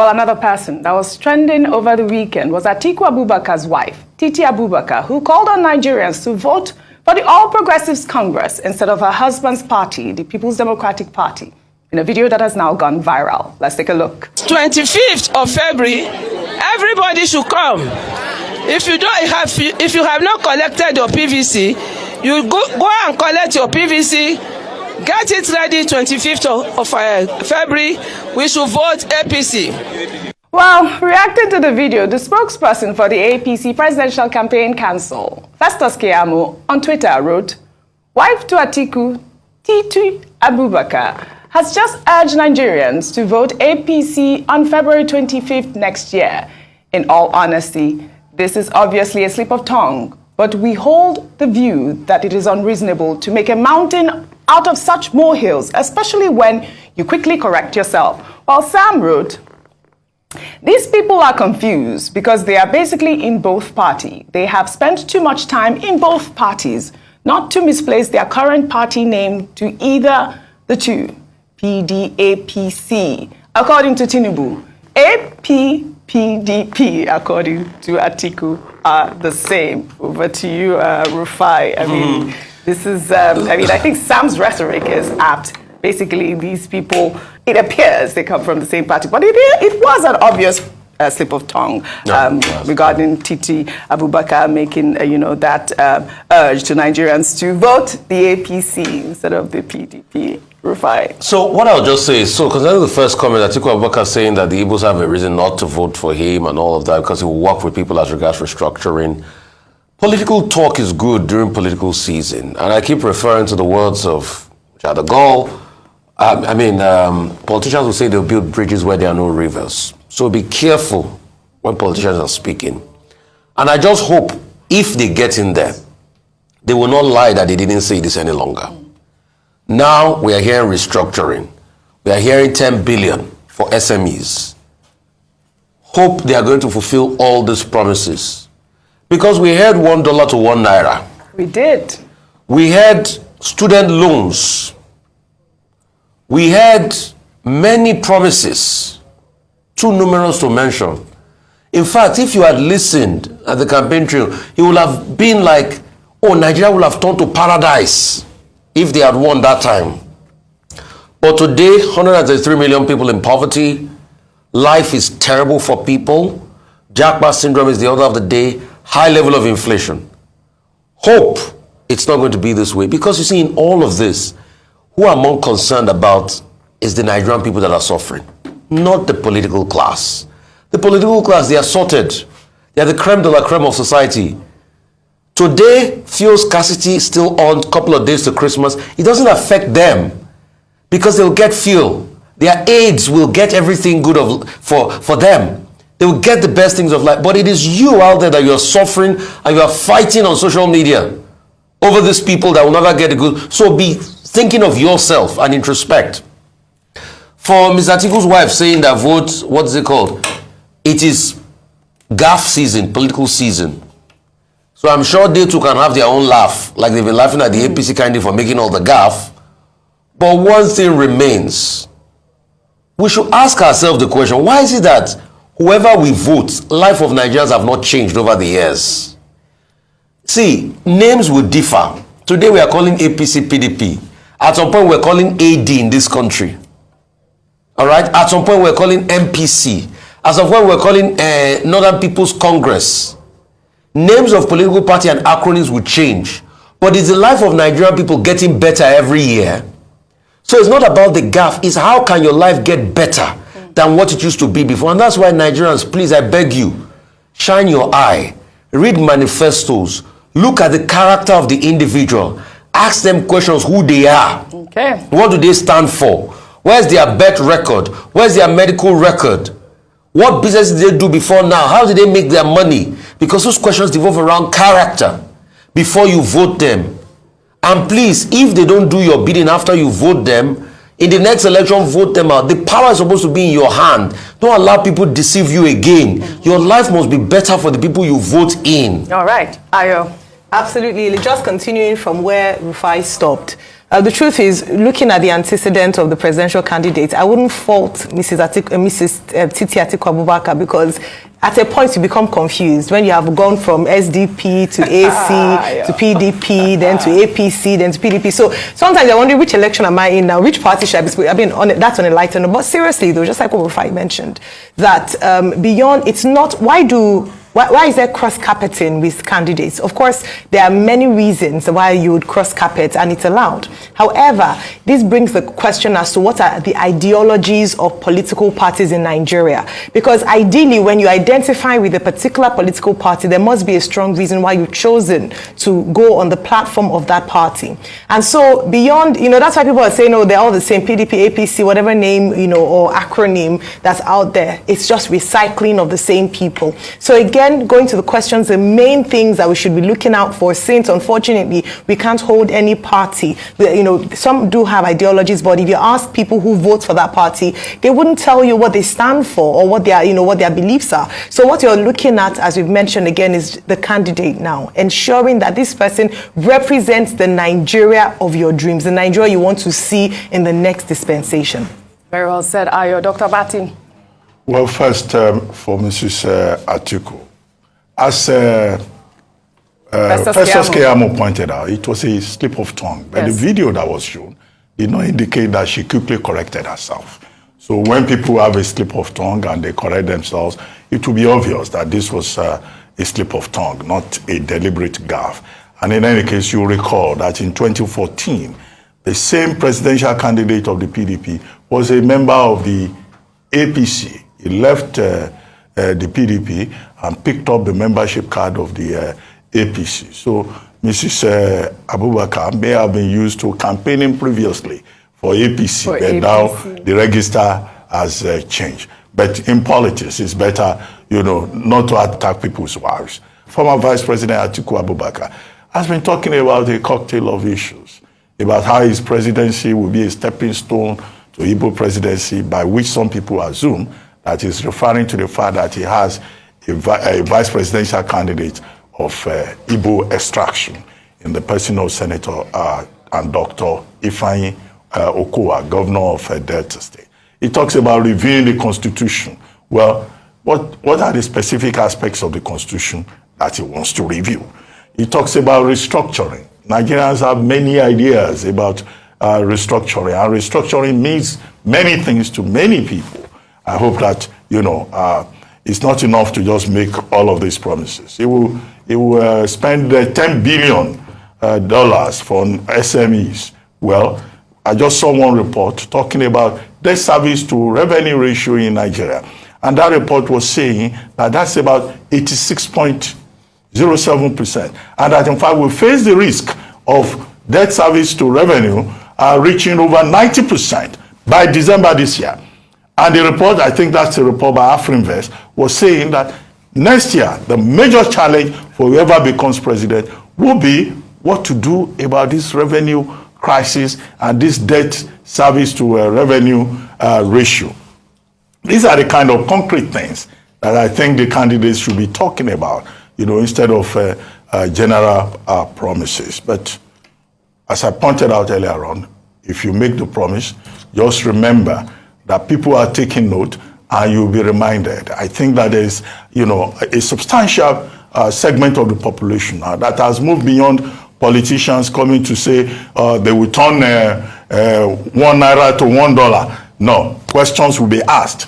Well, another person that was trending over the weekend was Atiku Abubakar's wife, Titi Abubakar, who called on Nigerians to vote for the All Progressives Congress instead of her husband's party, the People's Democratic Party, in a video that has now gone viral. Let's take a look. 25th of February, everybody should come. If you have not collected your PVC, you go and collect your PVC. Get it ready. 25th of February. We should vote APC. Well, reacting to the video, the spokesperson for the APC Presidential Campaign Council, Festus Keyamo, on Twitter wrote, "Wife to Atiku, Titi Abubakar, has just urged Nigerians to vote APC on February 25th next year. In all honesty, this is obviously a slip of tongue, but we hold the view that it is unreasonable to make a mountain out of such molehills, especially when you quickly correct yourself." While Sam wrote, "These people are confused because they are basically in both parties. They have spent too much time in both parties, not to misplace their current party name to either the two, PDAPC, according to Tinubu. APPDP, according to Atiku, are the same." Over to you, Rufai. I mean, this is, I think Sam's rhetoric is apt. Basically, these people, it appears they come from the same party, but it was an obvious slip of tongue regarding Titi Abubakar making, that urge to Nigerians to vote the APC instead of the PDP. Rufai. So what I'll just say is, concerning the first comment, Atiku Abubakar saying that the Igbos have a reason not to vote for him and all of that because he will work with people as regards restructuring. Political talk is good during political season, and I keep referring to the words of Jada Gall. Politicians will say they'll build bridges where there are no rivers. So be careful when politicians are speaking. And I just hope, if they get in there, they will not lie that they didn't say this any longer. Now we are hearing restructuring. We are hearing 10 billion for SMEs. Hope they are going to fulfill all these promises. Because we had $1 to 1 naira. We did. We had student loans. We had many promises, too numerous to mention. In fact, if you had listened at the campaign trail, it would have been like, oh, Nigeria would have turned to paradise if they had won that time. But today, 133 million people in poverty. Life is terrible for people. Jackpot syndrome is the order of the day. High level of inflation. Hope it's not going to be this way. Because you see, in all of this, who I'm more concerned about is the Nigerian people that are suffering, not the political class. The political class, they are sorted. They are the creme de la creme of society. Today, fuel scarcity is still on, a couple of days to Christmas. It doesn't affect them because they'll get fuel. Their aides will get everything good for them. They will get the best things of life. But it is you out there that you're suffering and you are fighting on social media over these people that will never get it good. So be thinking of yourself and introspect. For Ms. Atiku's wife saying that vote, what is it called? It is gaffe season, political season. So I'm sure they too can have their own laugh, like they've been laughing at the APC candidate for making all the gaffe. But one thing remains. We should ask ourselves the question, why is it that whoever we vote, life of Nigerians have not changed over the years? See, names will differ. Today we are calling APC PDP. At some point we're calling AD in this country. All right? At some point we're calling MPC. At some point we're calling Northern People's Congress. Names of political party and acronyms will change. But it's the life of Nigerian people getting better every year. So it's not about the gaffe. It's how can your life get better than what it used to be before. And that's why Nigerians, please, I beg you, shine your eye. Read manifestos. Look at the character of the individual. Ask them questions who they are. Okay. What do they stand for? Where's their birth record? Where's their medical record? What business did they do before now? How did they make their money? Because those questions revolve around character before you vote them. And please, if they don't do your bidding after you vote them, in the next election, vote them out. The power is supposed to be in your hand. Don't allow people to deceive you again. Your life must be better for the people you vote in. All right. Ayo. Absolutely. Just continuing from where Rufai stopped. The truth is, looking at the antecedent of the presidential candidates, I wouldn't fault Mrs. Titi Atiku Abubakar, because at a point you become confused when you have gone from SDP to AC to PDP, then to APC, then to PDP. So sometimes I wonder, which election am I in now? Which party should I be supporting? I mean, that's on a lighter note. But seriously, though, just like what Rufai mentioned, that beyond, it's not, why is there cross-carpeting with candidates? Of course, there are many reasons why you would cross-carpet, and it's allowed. However, this brings the question as to what are the ideologies of political parties in Nigeria. Because ideally, when you identify with a particular political party, there must be a strong reason why you've chosen to go on the platform of that party. And so beyond, that's why people are saying, oh, they're all the same, PDP, APC, whatever name, or acronym that's out there. It's just recycling of the same people. So again, going to the questions, the main things that we should be looking out for, since unfortunately we can't hold any party. Some do have ideologies, but if you ask people who vote for that party, they wouldn't tell you what they stand for or what their beliefs are. So what you're looking at, as we've mentioned again, is the candidate now, ensuring that this person represents the Nigeria of your dreams, the Nigeria you want to see in the next dispensation. Very well said, Ayo. Dr. Bati. Well, first, for Mrs. Atiku, as Festus Keyamo pointed out, it was a slip of tongue. But the video that was shown did not indicate that she quickly corrected herself. So when people have a slip of tongue and they correct themselves, it will be obvious that this was a slip of tongue, not a deliberate gaffe. And in any case, you'll recall that in 2014, the same presidential candidate of the PDP was a member of the APC. He left the PDP and picked up the membership card of the APC. So Mrs. Abubakar may have been used to campaigning previously for APC, but now the register has changed. But in politics, it's better, not to attack people's wives. Former Vice President Atiku Abubakar has been talking about a cocktail of issues, about how his presidency will be a stepping stone to Igbo presidency, by which some people assume that he's referring to the fact that he has a vice presidential candidate of Igbo extraction in the person of Senator and Dr. Ifeanyi Okowa, governor of Delta State. He talks about reviewing the Constitution. Well, what are the specific aspects of the Constitution that he wants to review? He talks about restructuring. Nigerians have many ideas about restructuring, and restructuring means many things to many people. I hope that, it's not enough to just make all of these promises. He will spend $10 billion for SMEs. Well, I just saw one report talking about debt service to revenue ratio in Nigeria. And that report was saying that that's about 86.07%. And that in fact we face the risk of debt service to revenue reaching over 90% by December this year. And the report, I think that's a report by Afrinvest, was saying that next year, the major challenge for whoever becomes president will be what to do about this revenue crisis and this debt service to revenue ratio. These are the kind of concrete things that I think the candidates should be talking about, instead of general promises. But as I pointed out earlier on, if you make the promise, just remember that people are taking note and you'll be reminded. I think that there is, a substantial segment of the population that has moved beyond politicians coming to say they will turn 1 naira to $1. No, questions will be asked.